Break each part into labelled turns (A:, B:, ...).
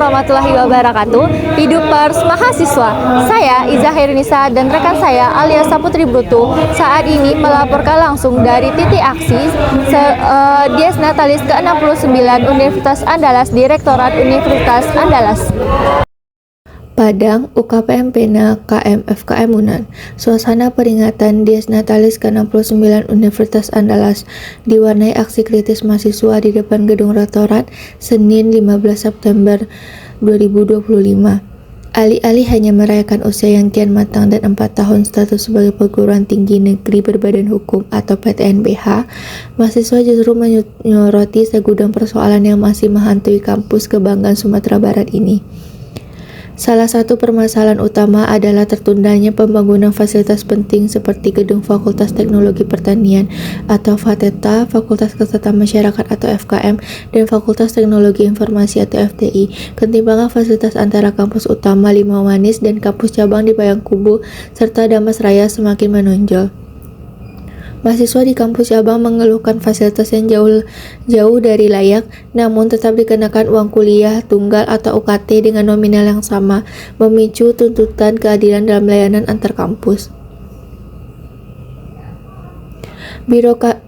A: warahmatullahi wabarakatuh. Hidupers mahasiswa. Saya Iza Hairunisa dan rekan saya Alia Saputri Brutu saat ini melaporkan langsung dari titik aksi Dies Natalis ke-69 Universitas Andalas Direktorat Universitas Andalas.
B: Padang, UKPMPNA, KM FKM Unan. Suasana peringatan Dies Natalis ke-69 Universitas Andalas diwarnai aksi kritis mahasiswa di depan gedung rektorat Senin 15 September 2025. Alih-alih hanya merayakan usia yang kian matang dan 4 tahun status sebagai perguruan tinggi negeri berbadan hukum atau PTNBH, mahasiswa justru menyoroti segudang persoalan yang masih menghantui kampus kebanggaan Sumatera Barat ini. Salah satu permasalahan utama adalah tertundanya pembangunan fasilitas penting seperti gedung Fakultas Teknologi Pertanian atau FATETA, Fakultas Kesehatan Masyarakat atau FKM, dan Fakultas Teknologi Informasi atau FTI. Ketimpangan fasilitas antara kampus utama Limau Manis dan kampus cabang di Payakumbuh serta Damas Raya semakin menonjol. Mahasiswa di kampus cabang mengeluhkan fasilitas yang jauh dari layak, namun tetap dikenakan uang kuliah tunggal atau UKT dengan nominal yang sama, memicu tuntutan keadilan dalam layanan antar kampus.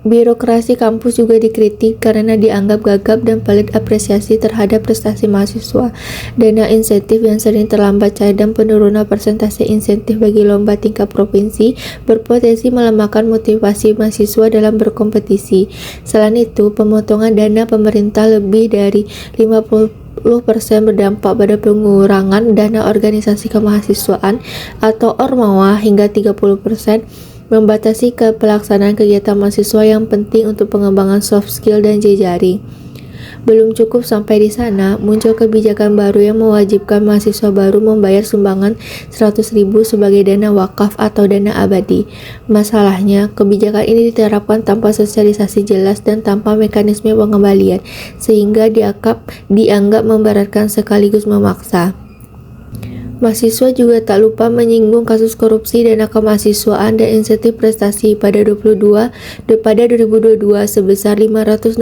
B: Birokrasi kampus juga dikritik karena dianggap gagap dan pelit apresiasi terhadap prestasi mahasiswa. Dana insentif yang sering terlambat cair dan penurunan persentase insentif bagi lomba tingkat provinsi berpotensi melemahkan motivasi mahasiswa dalam berkompetisi. Selain itu, pemotongan dana pemerintah lebih dari 50% berdampak pada pengurangan dana organisasi kemahasiswaan atau Ormawa hingga 30%, membatasi pelaksanaan kegiatan mahasiswa yang penting untuk pengembangan soft skill dan jejaring. Belum cukup sampai di sana, muncul kebijakan baru yang mewajibkan mahasiswa baru membayar sumbangan 100.000 sebagai dana wakaf atau dana abadi. Masalahnya, kebijakan ini diterapkan tanpa sosialisasi jelas dan tanpa mekanisme pengembalian, sehingga dianggap memberatkan sekaligus memaksa. Mahasiswa juga tak lupa menyinggung kasus korupsi dana kemahasiswaan dan insentif prestasi pada 2022 sebesar 566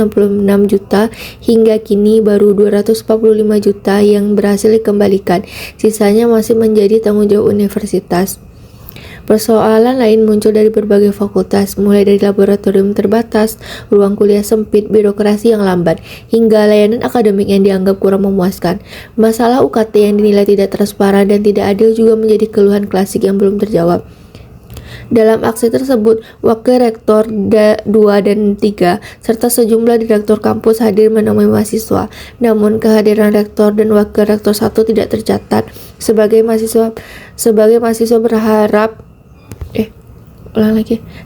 B: juta, hingga kini baru 245 juta yang berhasil dikembalikan. Sisanya masih menjadi tanggung jawab universitas. Persoalan lain muncul dari berbagai fakultas, mulai dari laboratorium terbatas, ruang kuliah sempit, birokrasi yang lambat, hingga layanan akademik yang dianggap kurang memuaskan. Masalah UKT yang dinilai tidak transparan dan tidak adil juga menjadi keluhan klasik yang belum terjawab. Dalam aksi tersebut, Wakil Rektor 2 dan 3 serta sejumlah direktur kampus hadir menemui mahasiswa. Namun kehadiran Rektor dan Wakil Rektor 1 tidak tercatat. Sebagai mahasiswa berharap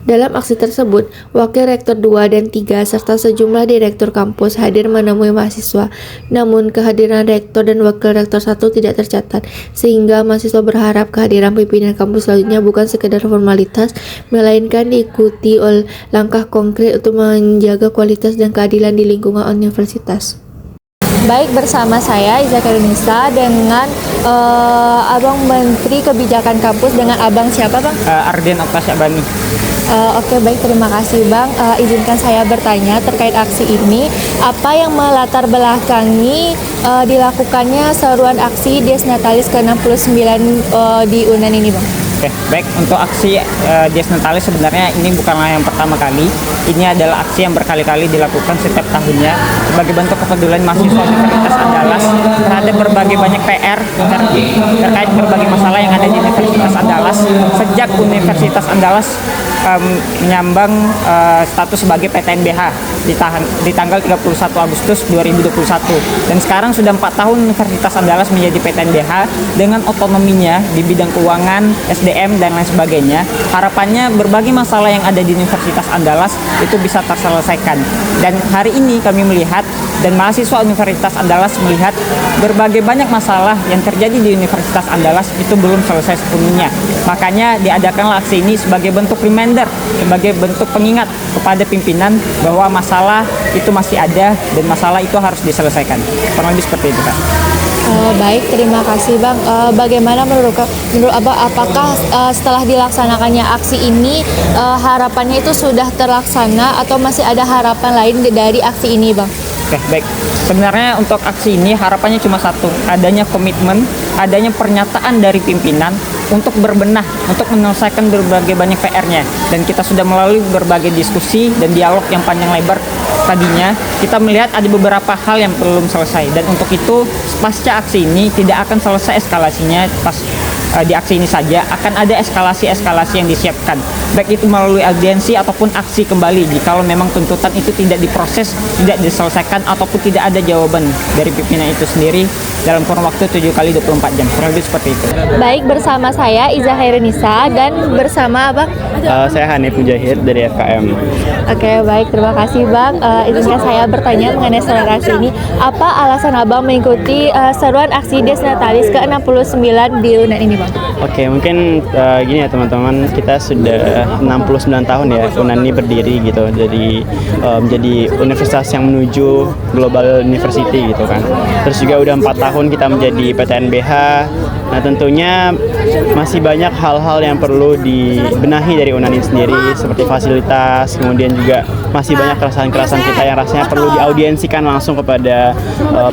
B: Dalam aksi tersebut, Wakil Rektor 2 dan 3 serta sejumlah direktur kampus hadir menemui mahasiswa. Namun kehadiran Rektor dan Wakil Rektor 1 tidak tercatat, sehingga mahasiswa berharap kehadiran pimpinan kampus selanjutnya bukan sekedar formalitas, melainkan diikuti oleh langkah konkret untuk menjaga kualitas dan keadilan di lingkungan universitas.
A: Baik, bersama saya Iza Hairunisa dengan Abang Menteri Kebijakan Kampus, dengan Abang siapa Bang?
C: Arden Oktasyabani.
A: Oke, baik, terima kasih Bang. Izinkan saya bertanya terkait aksi ini. Apa yang melatar belakangi dilakukannya seruan aksi Dies Natalis ke-69 di UNAN ini Bang?
C: Oke, baik, untuk aksi Dies Natalis sebenarnya ini bukanlah yang pertama kali. Ini adalah aksi yang berkali-kali dilakukan setiap tahunnya sebagai bentuk kepedulian mahasiswa Universitas Andalas terhadap berbagai banyak PR terkait berbagai masalah yang ada di Universitas Andalas sejak Universitas Andalas menyambang status sebagai PTNBH di tanggal 31 Agustus 2021, dan sekarang sudah 4 tahun Universitas Andalas menjadi PTNBH dengan otonominya di bidang keuangan, SDM, dan lain sebagainya. Harapannya berbagai masalah yang ada di Universitas Andalas itu bisa terselesaikan, dan hari ini kami melihat dan mahasiswa Universitas Andalas melihat berbagai banyak masalah yang terjadi di Universitas Andalas itu belum selesai sepenuhnya. Makanya diadakanlah aksi ini sebagai bentuk reminder, sebagai bentuk pengingat kepada pimpinan bahwa masalah itu masih ada dan masalah itu harus diselesaikan. Kurang lebih seperti itu, Kak.
A: Baik, terima kasih Bang. Bagaimana menurut Abang, apakah setelah dilaksanakannya aksi ini harapannya itu sudah terlaksana atau masih ada harapan lain dari aksi ini Bang?
C: Oke, baik. Sebenarnya untuk aksi ini harapannya cuma satu, adanya komitmen, adanya pernyataan dari pimpinan untuk berbenah, untuk menyelesaikan berbagai banyak PR-nya. Dan kita sudah melalui berbagai diskusi dan dialog yang panjang lebar tadinya, kita melihat ada beberapa hal yang belum selesai. Dan untuk itu, pasca aksi ini tidak akan selesai eskalasinya di aksi ini saja, akan ada eskalasi-eskalasi yang disiapkan, baik itu melalui audiensi ataupun aksi kembali jika memang tuntutan itu tidak diproses, tidak diselesaikan, ataupun tidak ada jawaban dari pimpinan itu sendiri dalam kurun waktu 7 kali 24 jam, kurang lebih seperti itu.
A: Baik, bersama saya Iza Hairunisa dan bersama Abang.
D: Saya Hanif Mujahid dari FKM.
A: Oke, baik, terima kasih Bang. Izinkan saya bertanya mengenai seruan aksi ini. Apa alasan Abang mengikuti seruan aksi Dies Natalis ke-69 di UNAN ini, Bang?
D: Oke, mungkin gini ya teman-teman, kita sudah 69 tahun ya UNAN ini berdiri gitu. Jadi menjadi universitas yang menuju global university gitu kan. Terus juga udah 4 tahun kita menjadi PTNBH. Nah, tentunya masih banyak hal-hal yang perlu dibenahi dari UNAN ini sendiri, seperti fasilitas, kemudian juga masih banyak keresahan-keresahan kita yang rasanya perlu diaudiensikan langsung kepada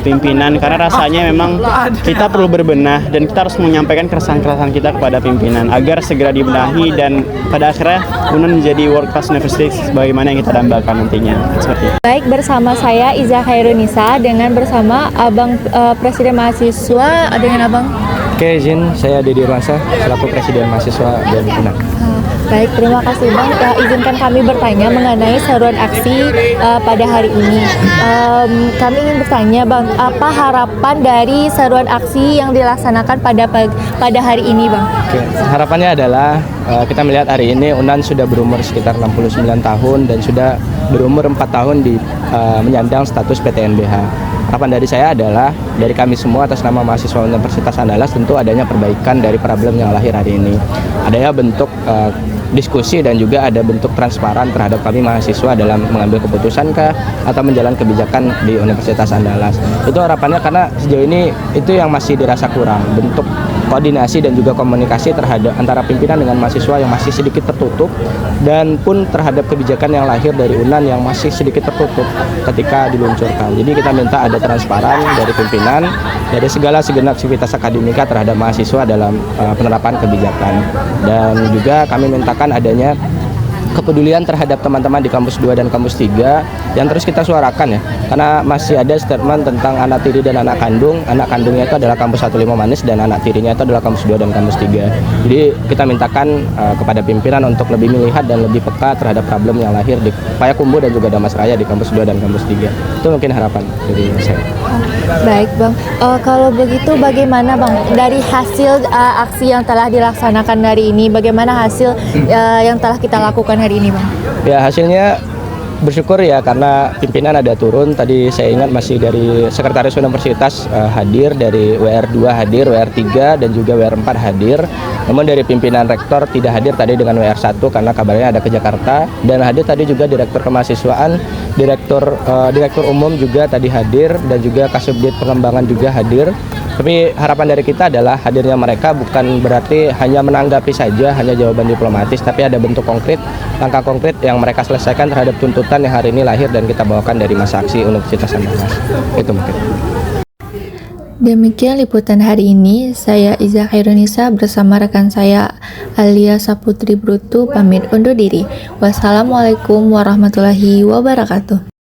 D: pimpinan, karena rasanya memang kita perlu berbenah dan kita harus menyampaikan keresahan-keresahan kita kepada pimpinan agar segera dibenahi dan pada akhirnya UNAN menjadi world class university sebagaimana yang kita dambakan nantinya. Seperti itu.
A: Baik, bersama saya Iza Hairunisa dengan bersama Abang Presiden Mahasiswa dengan Abang.
E: Oke, izin saya Dedi Irwansyah selaku Presiden Mahasiswa dan UNAN.
A: Baik, terima kasih Bang. Izinkan kami bertanya mengenai seruan aksi pada hari ini. Kami ingin bertanya Bang, apa harapan dari seruan aksi yang dilaksanakan pada hari ini Bang?
E: Oke, harapannya adalah kita melihat hari ini UNAN sudah berumur sekitar 69 tahun dan sudah berumur 4 tahun menyandang status PTNBH. Harapan dari saya adalah dari kami semua atas nama mahasiswa Universitas Andalas tentu adanya perbaikan dari problem yang lahir hari ini. Adanya bentuk diskusi dan juga ada bentuk transparan terhadap kami mahasiswa dalam mengambil keputusan atau menjalankan kebijakan di Universitas Andalas. Itu harapannya karena sejauh ini itu yang masih dirasa kurang, bentuk koordinasi dan juga komunikasi terhadap antara pimpinan dengan mahasiswa yang masih sedikit tertutup, dan pun terhadap kebijakan yang lahir dari UNAN yang masih sedikit tertutup ketika diluncurkan. Jadi kita minta ada transparan dari pimpinan dari segala segenap aktivitas akademika terhadap mahasiswa dalam penerapan kebijakan, dan juga kami mintakan adanya kepedulian terhadap teman-teman di kampus 2 dan kampus 3 yang terus kita suarakan ya, karena masih ada statement tentang anak tiri dan anak kandung. Anak kandungnya itu adalah kampus 15 Manis dan anak tirinya itu adalah kampus 2 dan kampus 3. Jadi kita mintakan kepada pimpinan untuk lebih melihat dan lebih peka terhadap problem yang lahir di Payakumbuh dan juga Damas Raya di kampus 2 dan kampus 3. Itu mungkin harapan dari saya.
A: Baik Bang, kalau begitu bagaimana Bang dari hasil aksi yang telah dilaksanakan hari ini, bagaimana hasil yang telah kita lakukan hari ini Bang?
E: Ya, hasilnya bersyukur ya karena pimpinan ada turun. Tadi saya ingat masih dari Sekretaris Universitas hadir, dari WR2 hadir, WR3 dan juga WR4 hadir. Namun dari pimpinan rektor tidak hadir tadi dengan WR1 karena kabarnya ada ke Jakarta, dan hadir tadi juga Direktur Kemahasiswaan, Direktur Umum juga tadi hadir, dan juga Kasubdit Pengembangan juga hadir. Tapi harapan dari kita adalah hadirnya mereka bukan berarti hanya menanggapi saja, hanya jawaban diplomatis, tapi ada bentuk konkret, langkah konkret yang mereka selesaikan terhadap tuntutan yang hari ini lahir dan kita bawakan dari masa aksi Universitas Andalas. Itu mungkin.
B: Demikian liputan hari ini. Saya Iza Hairunisa bersama rekan saya Alia Saputri Brutu pamit undur diri. Wassalamualaikum warahmatullahi wabarakatuh.